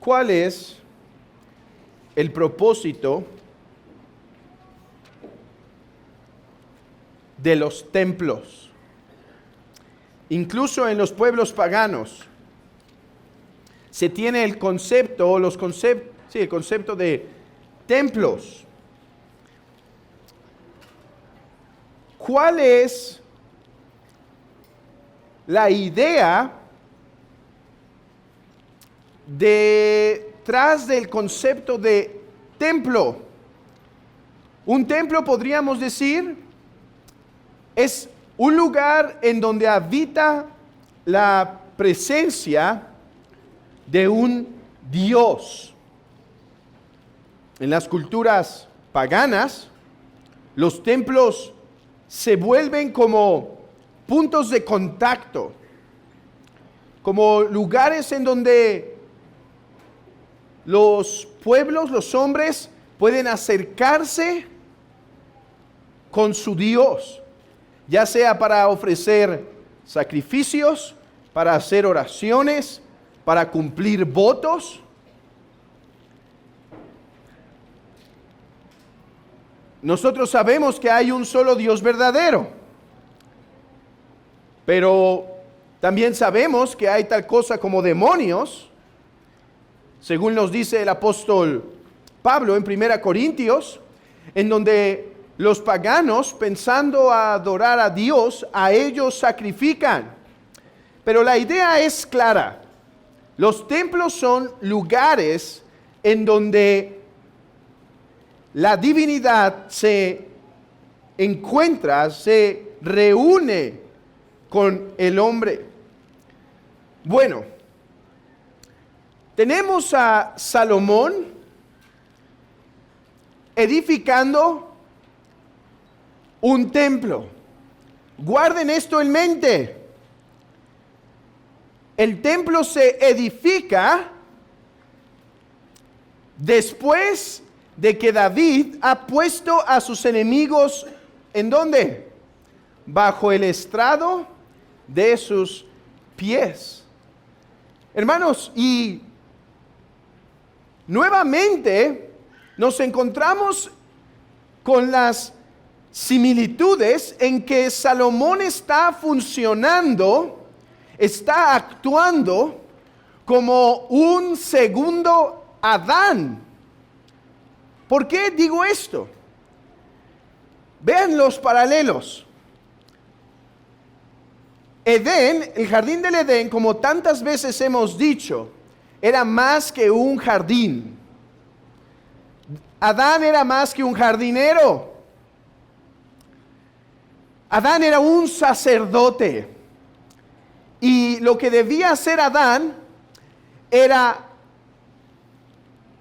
¿Cuál es el propósito de los templos? Incluso en los pueblos paganos se tiene el concepto, el concepto de templos. ¿Cuál es la idea detrás del concepto de templo? Un templo, podríamos decir, es un lugar en donde habita la presencia de un Dios. En las culturas paganas, los templos se vuelven como puntos de contacto, como lugares en donde los pueblos, los hombres, pueden acercarse con su Dios, ya sea para ofrecer sacrificios, para hacer oraciones, para cumplir votos. Nosotros sabemos que hay un solo Dios verdadero, pero también sabemos que hay tal cosa como demonios, según nos dice el apóstol Pablo en 1 Corintios, en donde los paganos, pensando a adorar a Dios, a ellos sacrifican. Pero la idea es clara. Los templos son lugares en donde la divinidad se encuentra, se reúne con el hombre. Bueno, tenemos a Salomón edificando un templo. Guarden esto en mente. El templo se edifica después de que David ha puesto a sus enemigos, ¿en dónde? Bajo el estrado de sus pies. Hermanos, y nuevamente nos encontramos con las similitudes en que Salomón está funcionando, está actuando como un segundo Adán. ¿Por qué digo esto? Vean los paralelos. Edén, el jardín del Edén, como tantas veces hemos dicho, era más que un jardín. Adán era más que un jardinero. Adán era un sacerdote. Y lo que debía hacer Adán era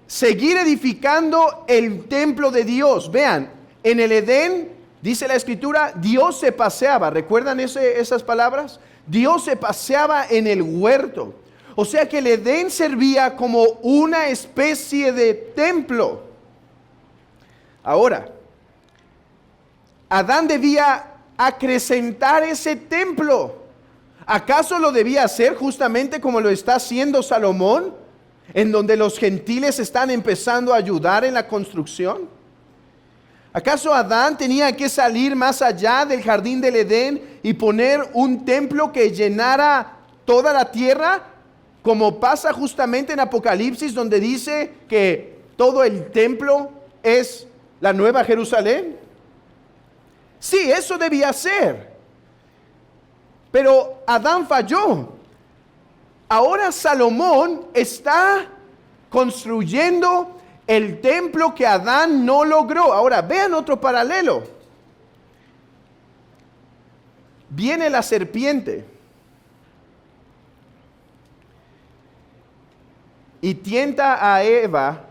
seguir edificando el templo de Dios. Vean, en el Edén, dice la Escritura, Dios se paseaba. ¿Recuerdan esas palabras? Dios se paseaba en el huerto. O sea que el Edén servía como una especie de templo. Ahora, Adán debía acrecentar ese templo. ¿Acaso lo debía hacer justamente como lo está haciendo Salomón, en donde los gentiles están empezando a ayudar en la construcción? ¿Acaso Adán tenía que salir más allá del jardín del Edén y poner un templo que llenara toda la tierra, como pasa justamente en Apocalipsis, donde dice que todo el templo es la Nueva Jerusalén? Sí, eso debía ser. Pero Adán falló. Ahora Salomón está construyendo el templo que Adán no logró. Ahora, vean otro paralelo. Viene la serpiente y tienta a Eva,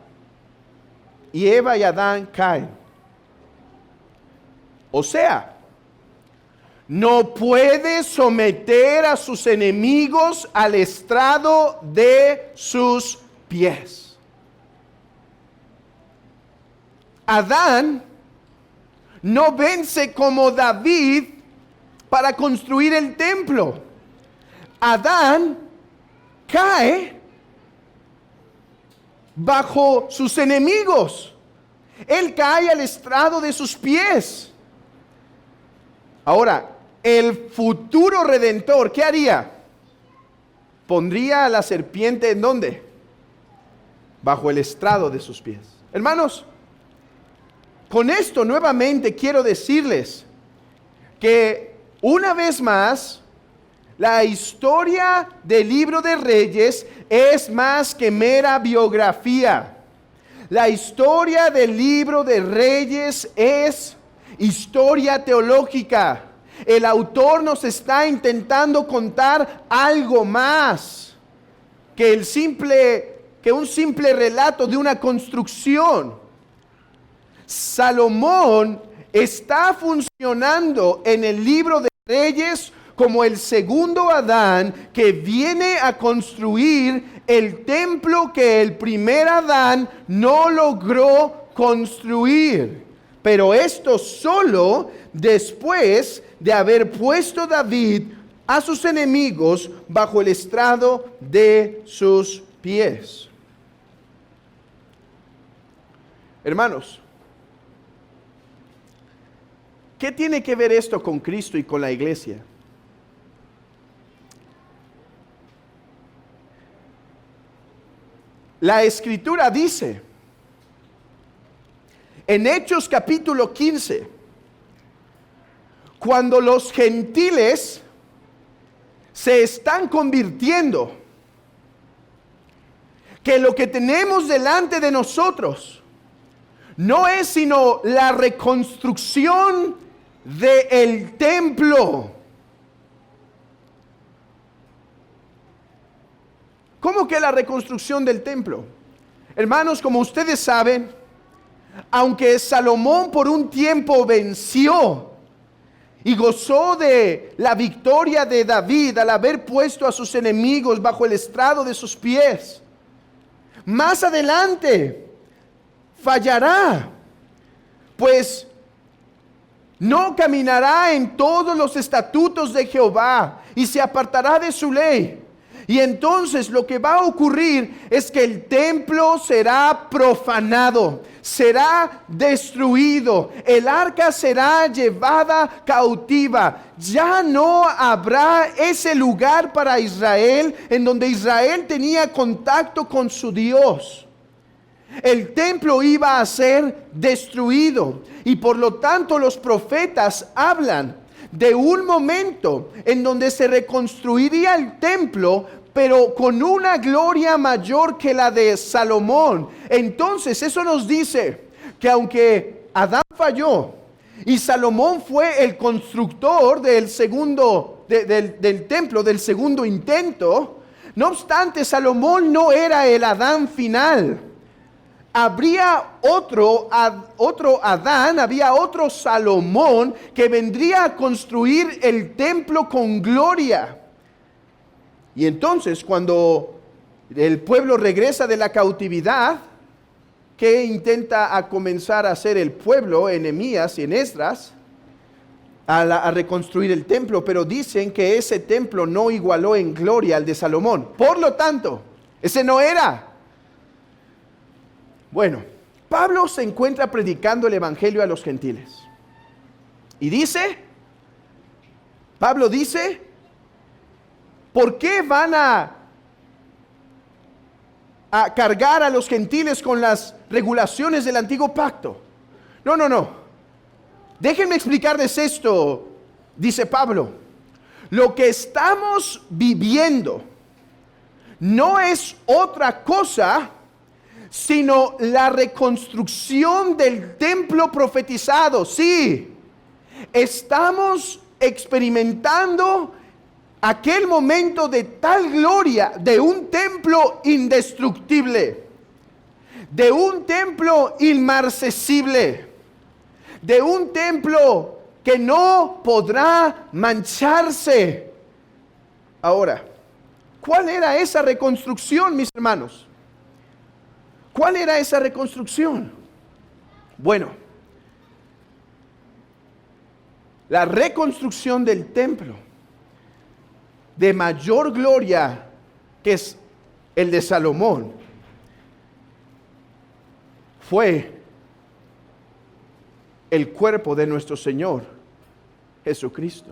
y Eva y Adán caen. O sea, no puede someter a sus enemigos al estrado de sus pies. Adán no vence como David para construir el templo. Adán cae bajo sus enemigos. Él cae al estrado de sus pies. Ahora, el futuro redentor, ¿qué haría? Pondría a la serpiente ¿en dónde? Bajo el estrado de sus pies. Hermanos, con esto nuevamente quiero decirles que una vez más, la historia del libro de Reyes es más que mera biografía. La historia del libro de Reyes es historia teológica. El autor nos está intentando contar algo más que un simple relato de una construcción. Salomón está funcionando en el libro de Reyes como el segundo Adán que viene a construir el templo que el primer Adán no logró construir. Pero esto solo después de haber puesto David a sus enemigos bajo el estrado de sus pies. Hermanos, ¿qué tiene que ver esto con Cristo y con la iglesia? La Escritura dice, en Hechos capítulo 15, cuando los gentiles se están convirtiendo, que lo que tenemos delante de nosotros no es sino la reconstrucción del templo. ¿Cómo que la reconstrucción del templo? Hermanos, como ustedes saben, aunque Salomón por un tiempo venció y gozó de la victoria de David al haber puesto a sus enemigos bajo el estrado de sus pies, más adelante fallará, pues no caminará en todos los estatutos de Jehová y se apartará de su ley. Y entonces lo que va a ocurrir es que el templo será profanado, será destruido, el arca será llevada cautiva. Ya no habrá ese lugar para Israel en donde Israel tenía contacto con su Dios. El templo iba a ser destruido y por lo tanto los profetas hablan de un momento en donde se reconstruiría el templo, pero con una gloria mayor que la de Salomón. Entonces eso nos dice que aunque Adán falló y Salomón fue el constructor del segundo del templo, del segundo intento, no obstante Salomón no era el Adán final. Habría otro Adán, había otro Salomón que vendría a construir el templo con gloria. Y entonces cuando el pueblo regresa de la cautividad, ¿qué intenta a comenzar a hacer el pueblo en Nehemías y en Esdras? A reconstruir el templo, pero dicen que ese templo no igualó en gloria al de Salomón. Por lo tanto, ese no era. Bueno, Pablo se encuentra predicando el evangelio a los gentiles. Y Pablo dice, ¿por qué van a cargar a los gentiles con las regulaciones del antiguo pacto? No. Déjenme explicarles esto, dice Pablo. Lo que estamos viviendo no es otra cosa sino la reconstrucción del templo profetizado. Sí, estamos experimentando aquel momento de tal gloria de un templo indestructible, de un templo inmarcesible, de un templo que no podrá mancharse. Ahora, ¿cuál era esa reconstrucción, mis hermanos? ¿Cuál era esa reconstrucción? Bueno, la reconstrucción del templo de mayor gloria, que es el de Salomón, fue el cuerpo de nuestro Señor Jesucristo.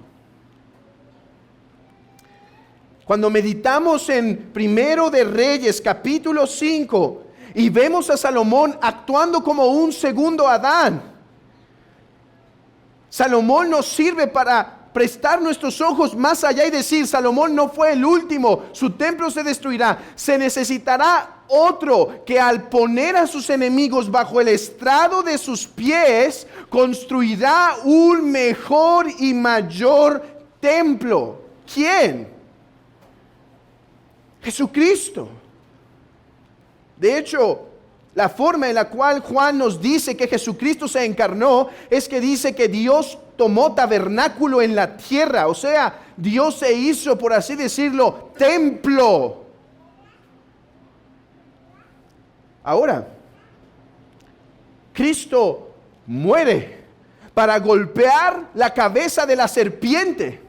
Cuando meditamos en Primero de Reyes, capítulo 5, y vemos a Salomón actuando como un segundo Adán, Salomón nos sirve para prestar nuestros ojos más allá y decir: Salomón no fue el último, su templo se destruirá, se necesitará otro que al poner a sus enemigos bajo el estrado de sus pies, construirá un mejor y mayor templo. ¿Quién? Jesucristo. De hecho, la forma en la cual Juan nos dice que Jesucristo se encarnó es que dice que Dios tomó tabernáculo en la tierra. O sea, Dios se hizo, por así decirlo, templo. Ahora, Cristo muere para golpear la cabeza de la serpiente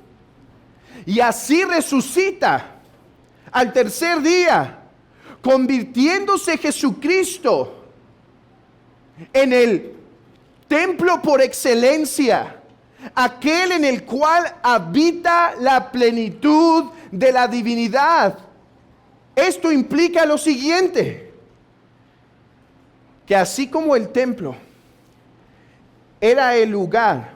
y así resucita al tercer día, convirtiéndose Jesucristo en el templo por excelencia, aquel en el cual habita la plenitud de la divinidad. Esto implica lo siguiente: que así como el templo era el lugar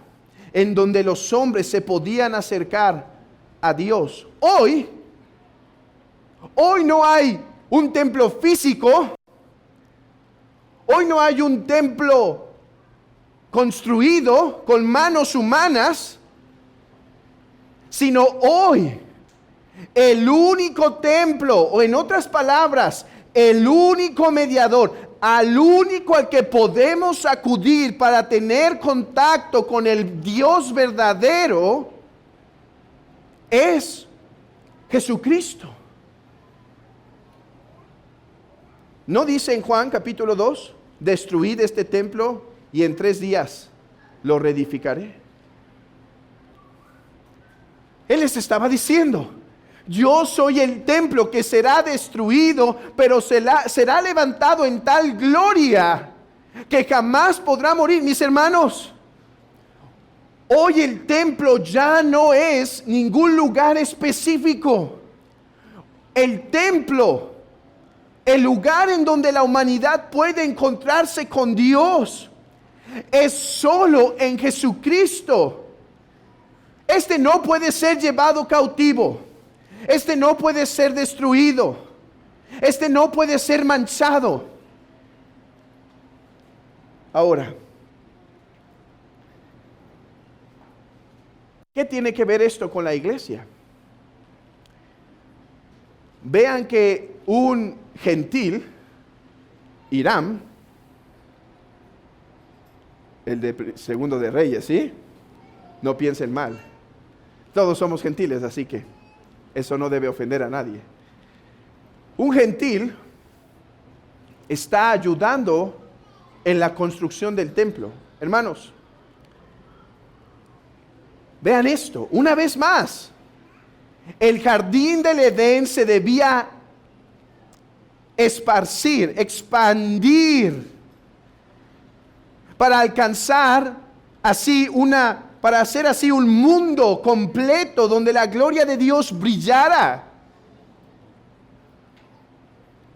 en donde los hombres se podían acercar a Dios, hoy no hay un templo físico, hoy no hay un templo construido con manos humanas, sino hoy el único templo, o en otras palabras, el único mediador, al único al que podemos acudir para tener contacto con el Dios verdadero, es Jesucristo. ¿No dice en Juan capítulo 2, destruid este templo y en 3 días lo reedificaré? Él les estaba diciendo: yo soy el templo que será destruido, pero será levantado en tal gloria que jamás podrá morir. Mis hermanos, hoy el templo ya no es ningún lugar específico. El templo, el lugar en donde la humanidad puede encontrarse con Dios, es solo en Jesucristo. Este no puede ser llevado cautivo. Este no puede ser destruido. Este no puede ser manchado. Ahora, ¿qué tiene que ver esto con la iglesia? Vean que un gentil, Hiram, el de Segundo de Reyes, ¿sí? No piensen mal. Todos somos gentiles, así que eso no debe ofender a nadie. Un gentil está ayudando en la construcción del templo. Hermanos, vean esto, una vez más. El jardín del Edén se debía esparcir, expandir, para alcanzar así para hacer así un mundo completo donde la gloria de Dios brillara.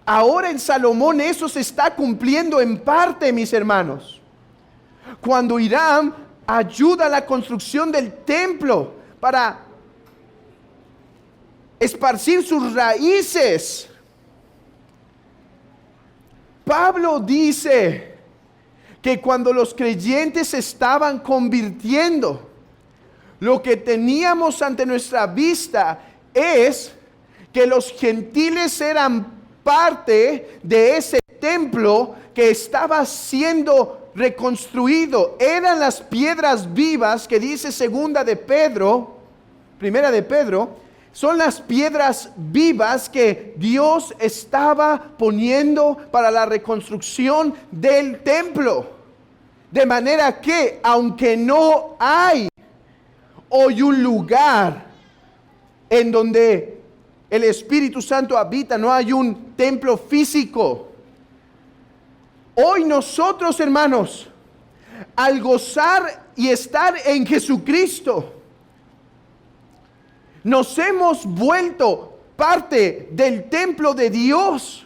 Ahora en Salomón eso se está cumpliendo en parte, mis hermanos. Cuando Hiram ayuda a la construcción del templo para esparcir sus raíces, Pablo dice que cuando los creyentes se estaban convirtiendo, lo que teníamos ante nuestra vista es que los gentiles eran parte de ese templo que estaba siendo reconstruido. Eran las piedras vivas que dice Primera de Pedro, son las piedras vivas que Dios estaba poniendo para la reconstrucción del templo. De manera que, aunque no hay hoy un lugar en donde el Espíritu Santo habita, no hay un templo físico, Hoy nosotros, hermanos, al gozar y estar en Jesucristo, nos hemos vuelto parte del templo de Dios.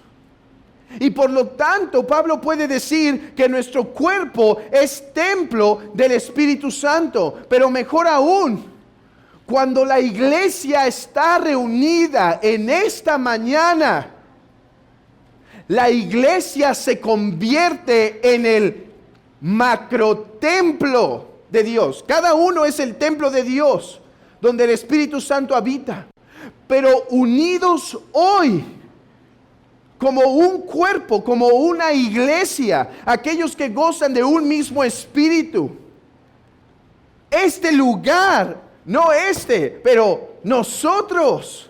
Y por lo tanto, Pablo puede decir que nuestro cuerpo es templo del Espíritu Santo. Pero mejor aún, cuando la iglesia está reunida en esta mañana, la iglesia se convierte en el macrotemplo de Dios. Cada uno es el templo de Dios, donde el Espíritu Santo habita. Pero unidos hoy, como un cuerpo, como una iglesia, aquellos que gozan de un mismo espíritu. Este lugar, no pero nosotros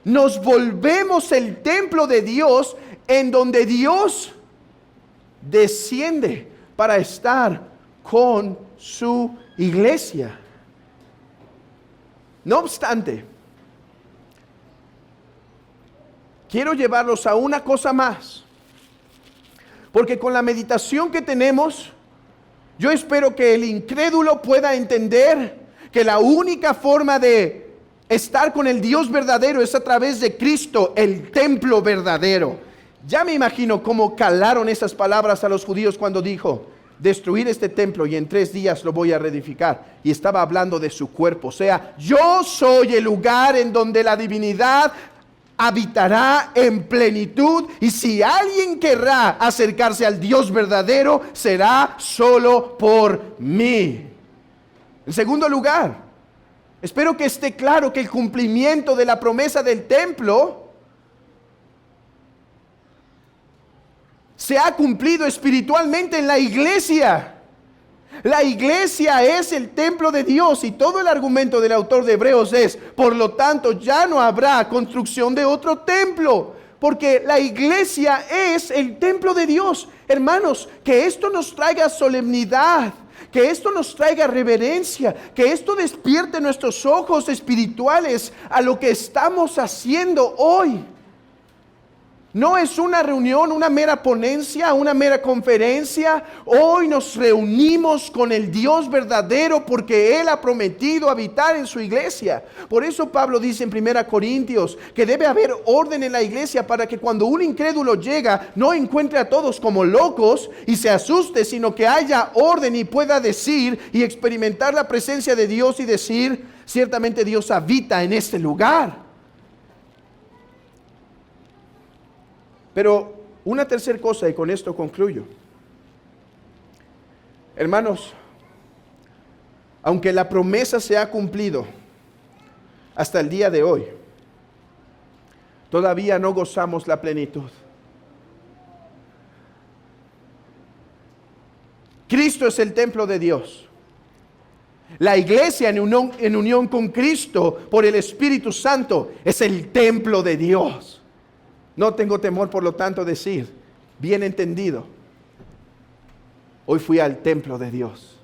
nos volvemos el templo de Dios, en donde Dios desciende para estar con su iglesia. No obstante, quiero llevarlos a una cosa más, porque con la meditación que tenemos, yo espero que el incrédulo pueda entender que la única forma de estar con el Dios verdadero es a través de Cristo, el templo verdadero. Ya me imagino cómo calaron esas palabras a los judíos cuando dijo: destruir este templo y en 3 días lo voy a reedificar. Y estaba hablando de su cuerpo. O sea, yo soy el lugar en donde la divinidad habitará en plenitud, y si alguien querrá acercarse al Dios verdadero, será solo por mí. En segundo lugar, espero que esté claro que el cumplimiento de la promesa del templo se ha cumplido espiritualmente en la iglesia. La iglesia es el templo de Dios, y todo el argumento del autor de Hebreos es: por lo tanto, ya no habrá construcción de otro templo, porque la iglesia es el templo de Dios. Hermanos, que esto nos traiga solemnidad, que esto nos traiga reverencia, que esto despierte nuestros ojos espirituales a lo que estamos haciendo hoy. No es una reunión, una mera ponencia, una mera conferencia. Hoy nos reunimos con el Dios verdadero porque Él ha prometido habitar en su iglesia. Por eso Pablo dice en 1 Corintios que debe haber orden en la iglesia, para que cuando un incrédulo llega no encuentre a todos como locos y se asuste, sino que haya orden y pueda decir y experimentar la presencia de Dios y decir: ciertamente Dios habita en este lugar. Pero una tercera cosa, y con esto concluyo. Hermanos, aunque la promesa se ha cumplido hasta el día de hoy, todavía no gozamos la plenitud. Cristo es el templo de Dios. La iglesia en unión con Cristo por el Espíritu Santo es el templo de Dios. No tengo temor, por lo tanto, decir, bien entendido, hoy fui al templo de Dios.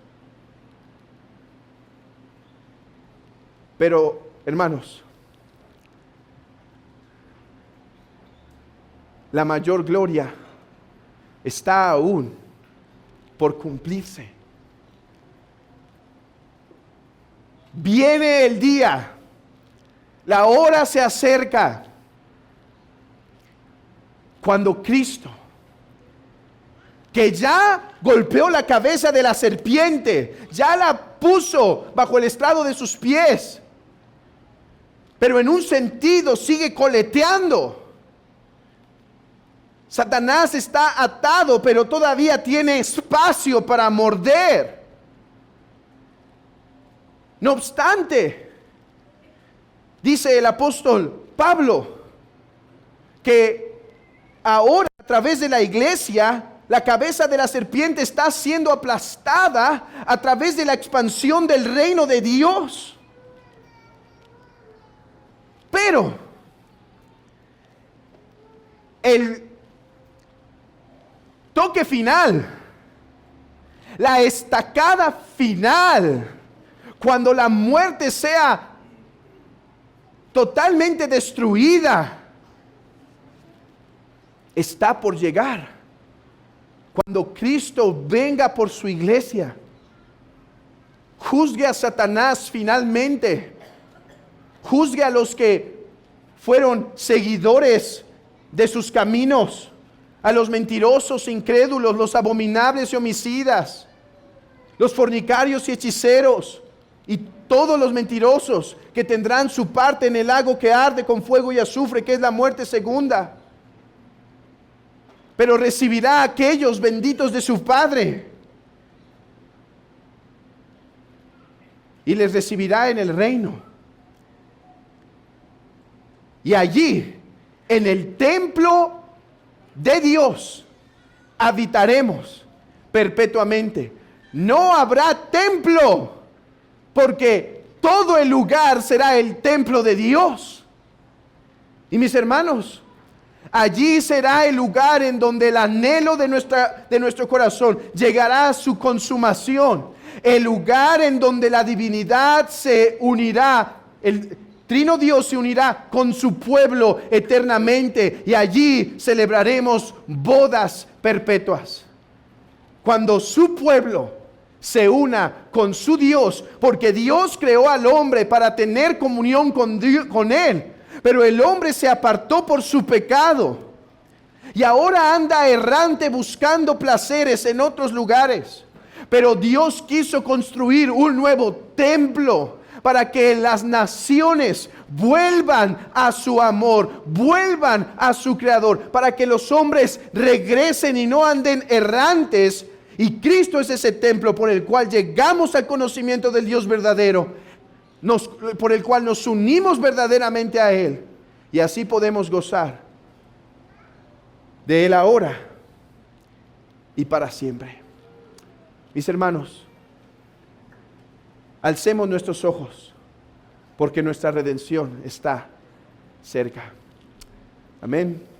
Pero, hermanos, la mayor gloria está aún por cumplirse. Viene el día, la hora se acerca, cuando Cristo, que ya golpeó la cabeza de la serpiente, ya la puso bajo el estrado de sus pies, pero en un sentido sigue coleteando. Satanás está atado, pero todavía tiene espacio para morder. No obstante, dice el apóstol Pablo, que ahora, a través de la iglesia, la cabeza de la serpiente está siendo aplastada a través de la expansión del reino de Dios. Pero el toque final, la estacada final, cuando la muerte sea totalmente destruida, está por llegar. Cuando Cristo venga por su iglesia, juzgue a Satanás finalmente, juzgue a los que fueron seguidores de sus caminos, a los mentirosos, incrédulos, los abominables y homicidas, los fornicarios y hechiceros, y todos los mentirosos que tendrán su parte en el lago que arde con fuego y azufre, que es la muerte segunda. Pero recibirá a aquellos benditos de su Padre, y les recibirá en el reino. Y allí, en el templo de Dios, habitaremos perpetuamente. No habrá templo, porque todo el lugar será el templo de Dios. Y mis hermanos, allí será el lugar en donde el anhelo de nuestro corazón llegará a su consumación. El lugar en donde la divinidad se unirá, el Trino Dios se unirá con su pueblo eternamente, y allí celebraremos bodas perpetuas. Cuando su pueblo se una con su Dios, porque Dios creó al hombre para tener comunión con Él, pero el hombre se apartó por su pecado y ahora anda errante buscando placeres en otros lugares. Pero Dios quiso construir un nuevo templo para que las naciones vuelvan a su amor, vuelvan a su Creador, para que los hombres regresen y no anden errantes. Y Cristo es ese templo por el cual llegamos al conocimiento del Dios verdadero, por el cual nos unimos verdaderamente a Él, y así podemos gozar de Él ahora y para siempre. Mis hermanos, alcemos nuestros ojos, porque nuestra redención está cerca. Amén.